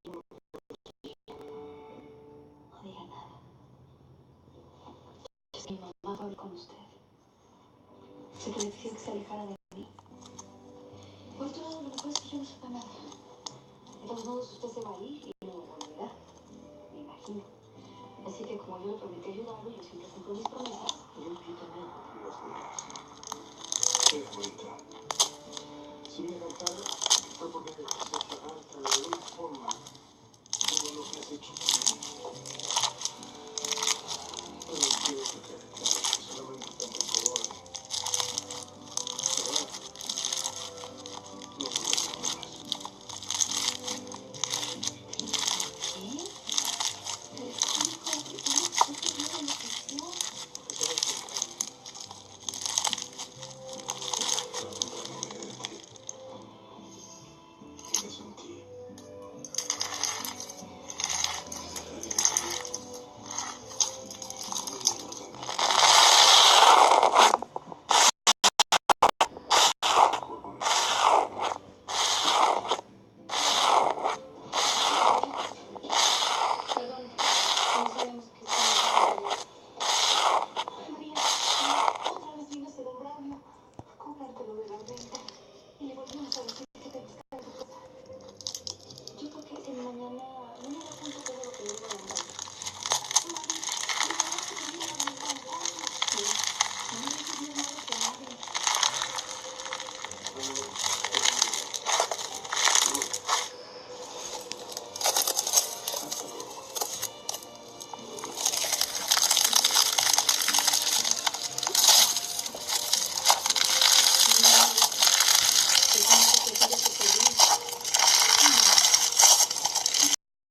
No diga nada. Es que mi mamá habló con usted. Se que le pidió que se alejara de mí. Por otro lado, lo mejor es que yo no sepa nada. De todos modos, usted se va a ir y no me va a olvidar. Me imagino. Así que como yo le prometí ayudarlo, yo siempre cumplo mis promesas y yo también. Los míos. Qué bonita. Si me cantaron, fue porque me decepcionaste.